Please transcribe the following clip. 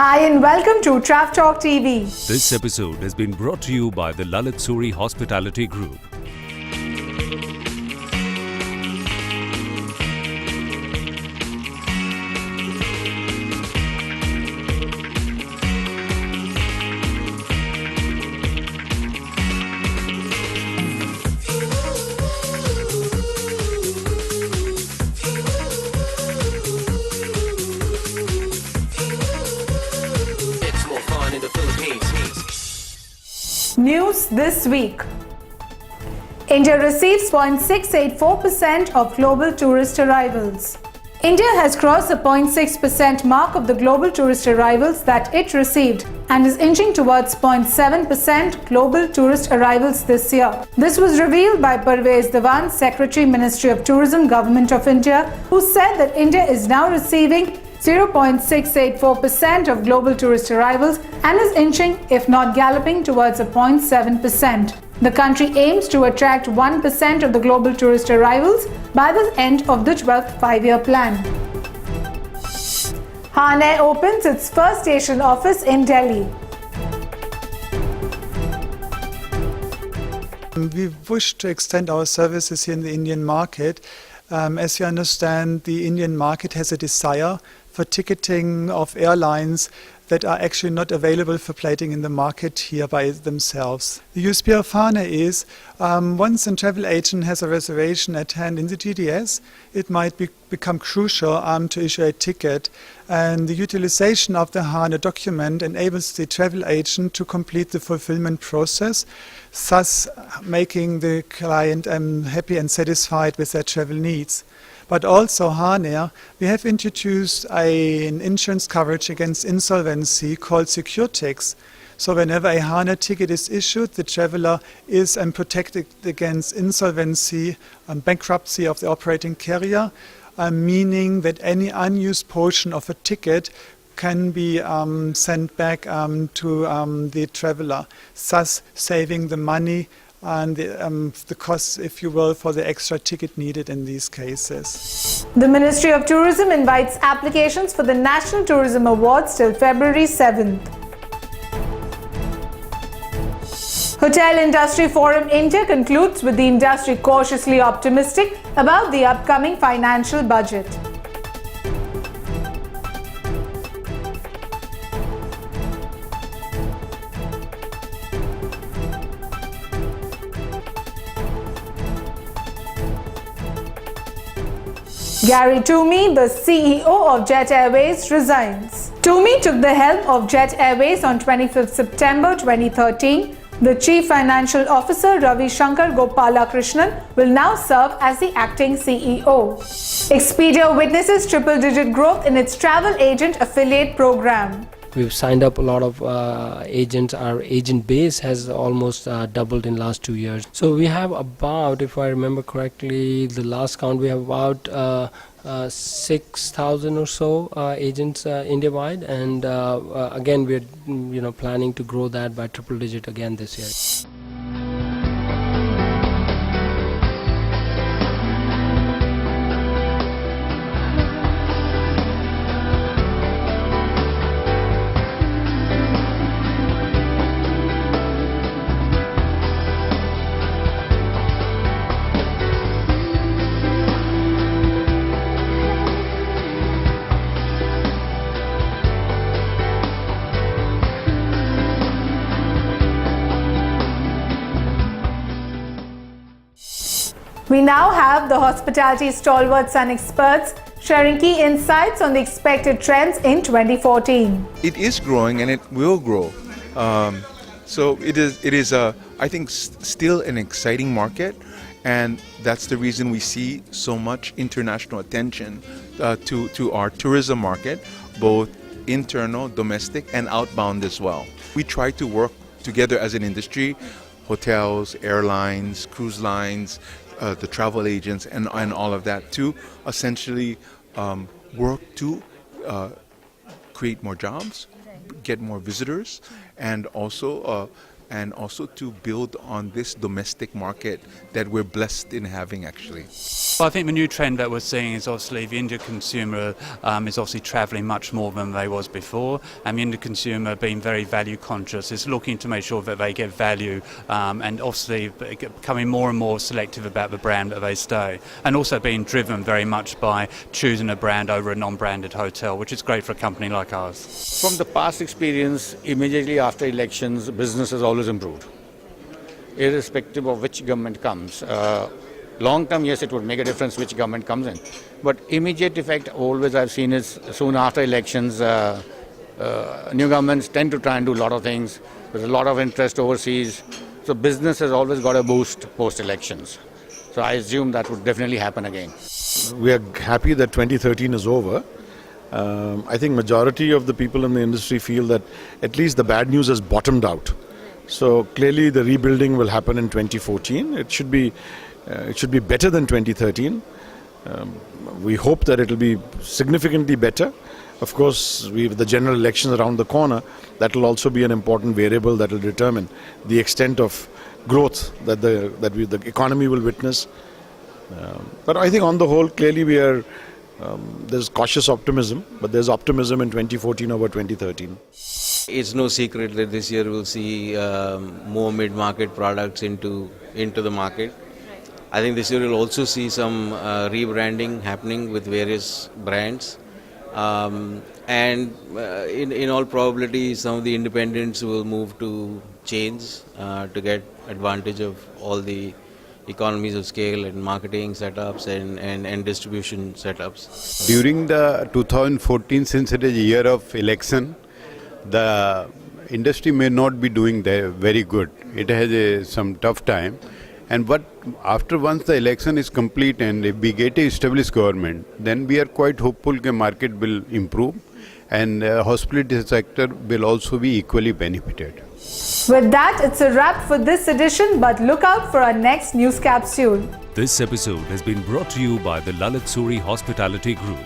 Hi and welcome to TravTalk TV. This episode has been brought to you by the Lalit Suri Hospitality Group. News this week. India receives 0.684% of global tourist arrivals. India has crossed the 0.6% mark of the global tourist arrivals that it received and is inching towards 0.7% global tourist arrivals this year. This was revealed by Parvez Dewan, Secretary, Ministry of Tourism, Government of India, who said that India is now receiving 0.684% of global tourist arrivals and is inching, if not galloping, towards a 0.7%. The country aims to attract 1% of the global tourist arrivals by the end of the 12th five-year plan. Hahn Air opens its first station office in Delhi. We wish to extend our services here in the Indian market. As you understand, the Indian market has a desire for ticketing of airlines that are actually not available for plating in the market here by themselves. The USP of Hahn Air is, once a travel agent has a reservation at hand in the GDS, it might become crucial to issue a ticket, and the utilization of the Hahn Air document enables the travel agent to complete the fulfillment process, thus making the client happy and satisfied with their travel needs. But also Hahn Air, we have introduced an insurance coverage against insolvency called SecureTax. So whenever a Hahn Air ticket is issued, the traveler is protected against insolvency and bankruptcy of the operating carrier, meaning that any unused portion of a ticket can be sent back to the traveler, thus saving the money and the costs, if you will, for the extra ticket needed in these cases. The Ministry of Tourism invites applications for the National Tourism Awards till February 7th. Hotel Industry Forum India concludes with the industry cautiously optimistic about the upcoming financial budget. Gary Toomey, the CEO of Jet Airways, resigns. Toomey took the helm of Jet Airways on 25th September 2013. The Chief Financial Officer Ravi Shankar Gopalakrishnan will now serve as the acting CEO. Expedia witnesses triple-digit growth in its travel agent affiliate program. We've signed up a lot of agents. Our agent base has almost doubled in last 2 years. So we have about, if I remember correctly, the last count, we have about 6,000 or so agents India-wide, and again we're planning to grow that by triple digit again this year. We now have the hospitality stalwarts and experts sharing key insights on the expected trends in 2014. It is growing and it will grow. So it is I think still an exciting market, and that's the reason we see so much international attention to our tourism market, both internal, domestic, and outbound as well. We try to work together as an industry, hotels, airlines, cruise lines, the travel agents, and all of that, to essentially work to create more jobs, get more visitors, and also and also to build on this domestic market that we're blessed in having actually. Well, I think the new trend that we're seeing is obviously the Indian consumer is obviously travelling much more than they was before, and the Indian consumer being very value conscious is looking to make sure that they get value and obviously becoming more and more selective about the brand that they stay, and also being driven very much by choosing a brand over a non-branded hotel, which is great for a company like ours. From the past experience, immediately after elections, business has always improved, irrespective of which government comes. Long term, yes, it would make a difference which government comes in. But immediate effect, always I've seen is soon after elections, new governments tend to try and do a lot of things. There's a lot of interest overseas. So business has always got a boost post-elections. So I assume that would definitely happen again. We are happy that 2013 is over. I think majority of the people in the industry feel that at least the bad news has bottomed out. So clearly the rebuilding will happen in 2014. It should be better than 2013. We hope that it will be significantly better. Of course, with the general elections around the corner, that will also be an important variable that will determine the extent of growth that the economy will witness. But I think on the whole, clearly there's cautious optimism, but there's optimism in 2014 over 2013. It's no secret that this year we'll see more mid-market products into the market. I think this year we'll also see some rebranding happening with various brands. And in all probability, some of the independents will move to chains to get advantage of all the economies of scale and marketing setups and distribution setups. During the 2014, since it is a year of election, the industry may not be doing very good. It has some tough time. But after once the election is complete and if we get a established government, then we are quite hopeful that market will improve and hospitality sector will also be equally benefited. With that, it's a wrap for this edition, but look out for our next news capsule. This episode has been brought to you by the Lalit Suri Hospitality Group.